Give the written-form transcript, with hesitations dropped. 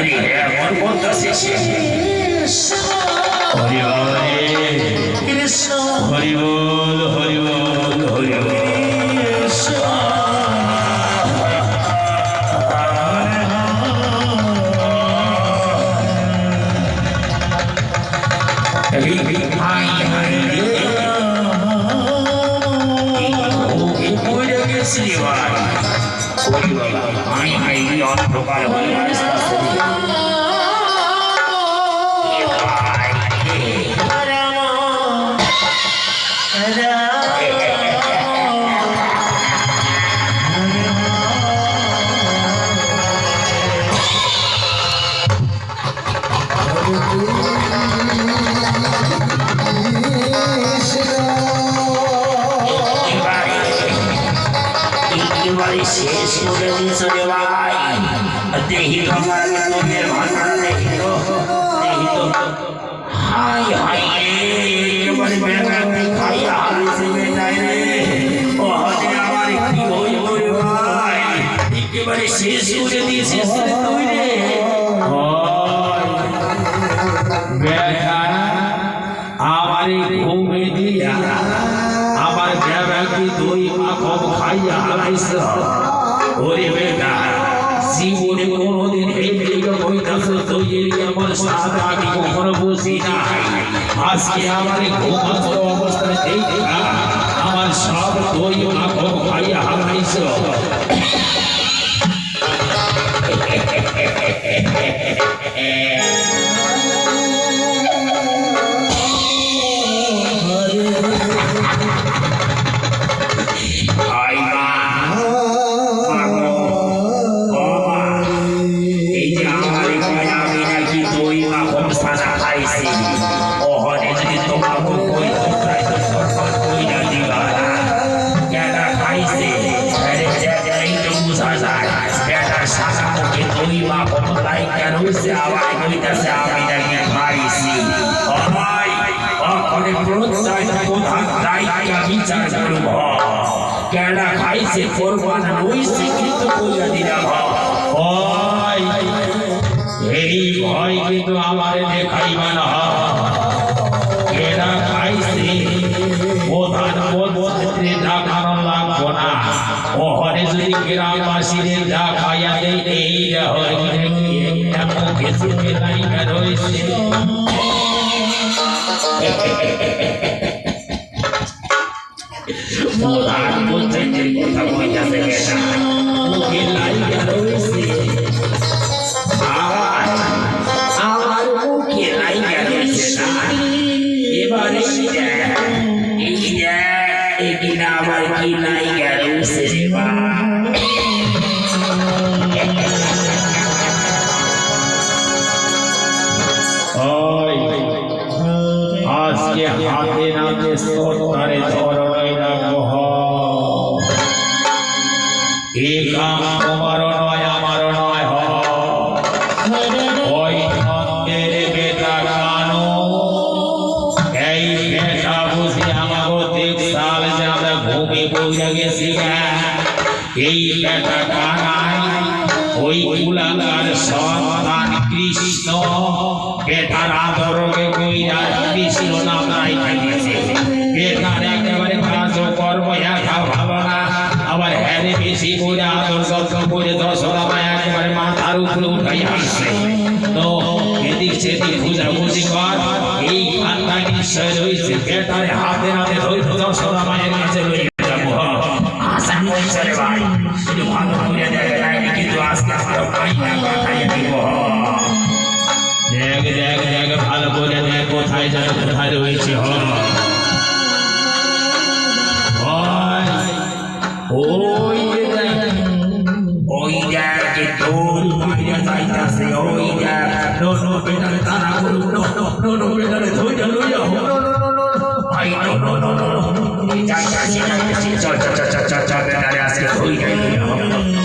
আরে হ্যাঁ মন বলতেছে হরি হরে কৃষ্ণ হরি বল হরি বল হরি বল শেষ করে দিয়েছো রে ভাই দেহি তো আমার লোকের ভাষণ দেখি তো হাই হাই একেবারে বেড়াতে খাইয়া হারিয়েছে বেটাই রে ও হতে আমার কি হইব রে ভাই একেবারে শেষ করে দিয়েছিস তুই রে বেটা আমার ঘুমে দিয়া আমার বেড়াকে দুই মাখব খাইয়া হারাইছ ওরে বেটা জীবনে কোনোদিন এই দিকে বইতাছ তুই আমার সাথে আগে কখনো বুঝি না আজকে আমার ঘুমন্ত অবস্থায় দেখা আমার সব দুই মাখব খাইয়া হারাইছ কেডা খাইছে কোরবান হইছে কিন্তু কইয়া দিলাম ভাই এই ভয় কিন্তু আমারে দেখাইবা না কেডা খাইছে প্রধান পদে দেখানো লাগবো না ওহরে যদি গ্রামবাসীদের দেখাইয়া দেয় এই হরে একটা মুখে চুপে লাইকা রয়েছে প্রধান পঞ্চায়েতের কথা কইতাছে কেনা মুখে লাইকা রয়েছে আমার মুখে লাইকা রয়েছে না এবারে এই না আমার কি লাইকা রয়েছে রে বা আজকে হাতে নাতে সরকারে ধরনাই রাখবো এই কাম তোমার নয় আমার নয় ওই নন্দের বেটা কানো এই বেটা বুঝি আমাকে দেখ সাল যাবে ঘুমে বইয়া গেছি এই বেটা কানাই ওই কুলাঙ্গার সন্তান কৃষ্ণ বেটার আদরকে কইরা কৃষ্ণ নাম নাই খাইছে বেটার একেবারে কাজ কর্ম একা ভাবনা আবার হ্যারে বেশি করে আদর যত্ন করে দশরা মায়া একেবারে মাথার উপরে উঠাই আসছে তো এদিক সেদিক বুঝাবুঝি কর এই খানটা নিশ্চয় রয়েছে বেটারে হাতে হাতে ধরে দশরা মায়ের কাছে লইয়া যাবো আশা করছে রে ভাই শুধু ভালো করে দেখে নাই কিন্তু আজকে আজকে পাইয়া খাইয়ে দিব দেখ দেখ দেখ ভালো করে দেখ কোথায় যেন কোথায় রয়েছে ওই দেখ তোর মাইয়া যাইতাছে ওই দেখ নো নো বেটারে তারা করু নো নো নো বেটারে ধইরা লইয়া আই নো নো নো নো যাইতাছে চল চল চল চল চল বেটারে আজকে ধইরা লইয়া